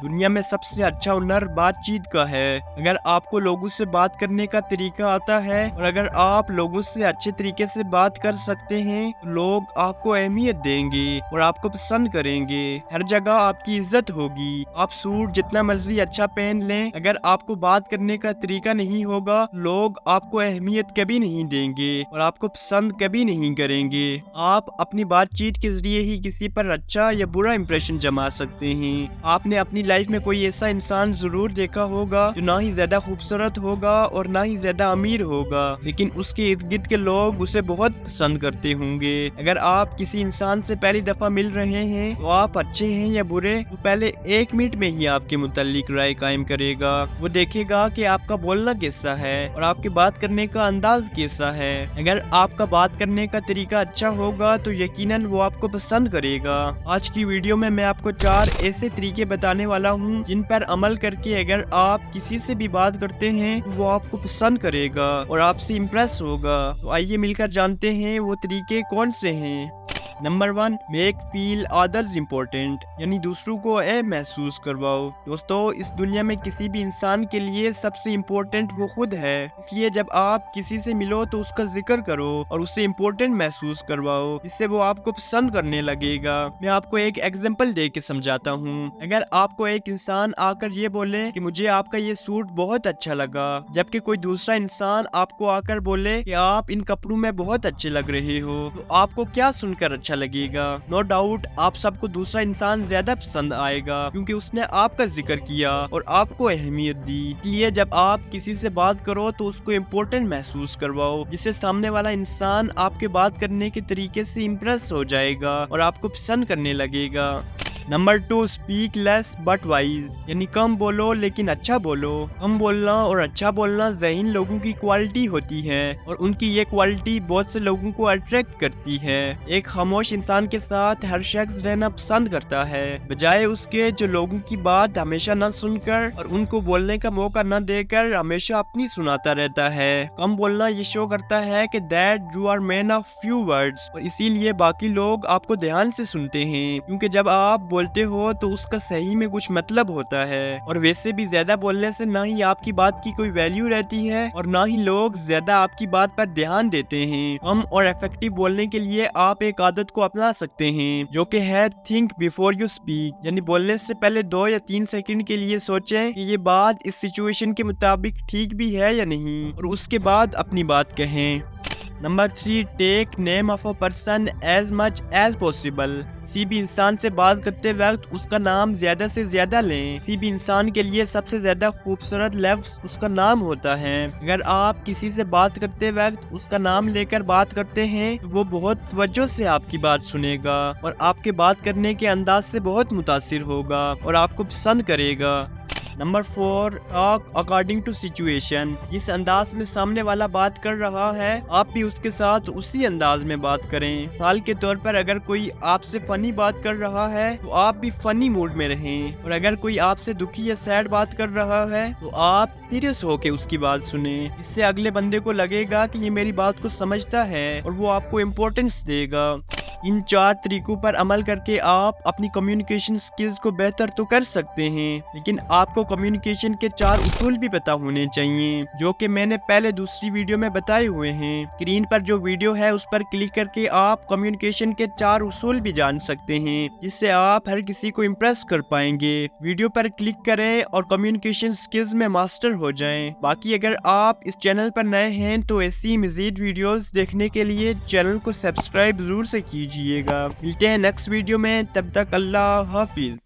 دنیا میں سب سے اچھا ہنر بات چیت کا ہے۔ اگر آپ کو لوگوں سے بات کرنے کا طریقہ آتا ہے اور اگر آپ لوگوں سے اچھے طریقے سے بات کر سکتے ہیں تو لوگ آپ کو اہمیت دیں گے اور آپ کو پسند کریں گے۔ ہر جگہ آپ کی عزت ہوگی۔ آپ سوٹ جتنا مرضی اچھا پہن لیں، اگر آپ کو بات کرنے کا طریقہ نہیں ہوگا لوگ آپ کو اہمیت کبھی نہیں دیں گے اور آپ کو پسند کبھی نہیں کریں گے۔ آپ اپنی بات چیت کے ذریعے ہی کسی پر اچھا یا برا امپریشن جما سکتے ہیں۔ آپ نے اپنی لائف میں کوئی ایسا انسان ضرور دیکھا ہوگا جو نہ ہی زیادہ خوبصورت ہوگا اور نہ ہی زیادہ امیر ہوگا، لیکن اس کے ارد گرد کے لوگ اسے بہت پسند کرتے ہوں گے۔ اگر آپ کسی انسان سے پہلی دفعہ مل رہے ہیں تو آپ اچھے ہیں یا برے، وہ پہلے 1 منٹ میں ہی آپ کے متعلق رائے قائم کرے گا۔ وہ دیکھے گا کہ آپ کا بولنا کیسا ہے اور آپ کے بات کرنے کا انداز کیسا ہے۔ اگر آپ کا بات کرنے کا طریقہ اچھا ہوگا تو یقیناً وہ آپ کو پسند کرے گا۔ آج کی ویڈیو میں آپ کو 4 ایسے طریقے بتانے والا ہوں جن پر عمل کر کے اگر آپ کسی سے بھی بات کرتے ہیں تو وہ آپ کو پسند کرے گا اور آپ سے امپریس ہوگا۔ تو آئیے مل کر جانتے ہیں وہ طریقے کون سے ہیں۔ نمبر 1، میک فیل ادرز امپورٹنٹ، یعنی دوسروں کو اہم محسوس کرواؤ۔ دوستو، اس دنیا میں کسی بھی انسان کے لیے سب سے امپورٹنٹ وہ خود ہے، اس لیے جب آپ کسی سے ملو تو اس کا ذکر کرو اور اسے امپورٹنٹ محسوس کرواؤ، اس سے وہ آپ کو پسند کرنے لگے گا۔ میں آپ کو ایک ایگزامپل دے کے سمجھاتا ہوں۔ اگر آپ کو ایک انسان آ کر یہ بولے کہ مجھے آپ کا یہ سوٹ بہت اچھا لگا، جبکہ کوئی دوسرا انسان آپ کو آ کر بولے کہ آپ ان کپڑوں میں بہت اچھے لگ رہے ہو، تو آپ کو کیا سن کر اچھا لگے گا؟ نو ڈاؤٹ آپ سب کو دوسرا انسان زیادہ پسند آئے گا، کیونکہ اس نے آپ کا ذکر کیا اور آپ کو اہمیت دی۔ اس لیے جب آپ کسی سے بات کرو تو اس کو امپورٹنٹ محسوس کرواؤ، جس سے سامنے والا انسان آپ کے بات کرنے کے طریقے سے امپریس ہو جائے گا اور آپ کو پسند کرنے لگے گا۔ Number 2، speak less but wise, یعنی کم بولو لیکن اچھا بولو۔ کم بولنا اور اچھا بولنا ذہین لوگوں کی کوالٹی ہوتی ہے اور ان کی یہ کوالٹی بہت سے لوگوں کو اٹریکٹ کرتی ہے۔ ایک خاموش انسان کے ساتھ ہر شخص رہنا پسند کرتا ہے، بجائے اس کے جو لوگوں کی بات ہمیشہ نہ سن کر اور ان کو بولنے کا موقع نہ دے کر ہمیشہ اپنی سناتا رہتا ہے۔ کم بولنا یہ شو کرتا ہے کہ that you are man of few words, اور اسی لیے باقی لوگ آپ کو دھیان سے سنتے ہیں، کیونکہ جب آپ بولتے ہو تو اس کا صحیح میں کچھ مطلب ہوتا ہے، اور ویسے بھی زیادہ بولنے سے نہ ہی آپ کی بات کی کوئی ویلیو رہتی ہے اور نہ ہی لوگ زیادہ آپ کی بات پر دھیان دیتے ہیں۔ کم اور افیکٹو بولنے کے لیے آپ ایک عادت کو اپنا سکتے ہیں جو کہ ہے تھنک بیفور یو اسپیک، یعنی بولنے سے پہلے 2 یا 3 سیکنڈ کے لیے سوچیں کہ یہ بات اس سچویشن کے مطابق ٹھیک بھی ہے یا نہیں، اور اس کے بعد اپنی بات کہیں۔ Number 3، take name of a person as much as possible, کسی بھی انسان سے بات کرتے وقت اس کا نام زیادہ سے زیادہ لیں۔ کسی بھی انسان کے لیے سب سے زیادہ خوبصورت لفظ اس کا نام ہوتا ہے۔ اگر آپ کسی سے بات کرتے وقت اس کا نام لے کر بات کرتے ہیں تو وہ بہت توجہ سے آپ کی بات سنے گا اور آپ کے بات کرنے کے انداز سے بہت متاثر ہوگا اور آپ کو پسند کرے گا۔ Number 4، talk according to situation, جس انداز میں سامنے والا بات کر رہا ہے آپ بھی اس کے ساتھ اسی انداز میں بات کریں۔ مثال کے طور پر اگر کوئی آپ سے فنی بات کر رہا ہے تو آپ بھی فنی موڈ میں رہیں، اور اگر کوئی آپ سے دکھی یا سیڈ بات کر رہا ہے تو آپ سیریس ہو کے اس کی بات سنیں۔ اس سے اگلے بندے کو لگے گا کہ یہ میری بات کو سمجھتا ہے اور وہ آپ کو امپورٹنس دے گا۔ ان 4 طریقوں پر عمل کر کے آپ اپنی کمیونیکیشن سکلز کو بہتر تو کر سکتے ہیں، لیکن آپ کو کمیونیکیشن کے 4 اصول بھی پتہ ہونے چاہیے جو کہ میں نے پہلے دوسری ویڈیو میں بتائے ہوئے ہیں۔ اسکرین پر جو ویڈیو ہے اس پر کلک کر کے آپ کمیونیکیشن کے 4 اصول بھی جان سکتے ہیں، جس سے آپ ہر کسی کو امپریس کر پائیں گے۔ ویڈیو پر کلک کریں اور کمیونیکیشن سکلز میں ماسٹر ہو جائیں۔ باقی اگر آپ اس چینل پر نئے ہیں تو ایسی مزید ویڈیوز دیکھنے کے لیے چینل کو سبسکرائب ضرور سے کیجیے گا۔ ملتے ہیں نیکسٹ ویڈیو میں، تب تک اللہ حافظ۔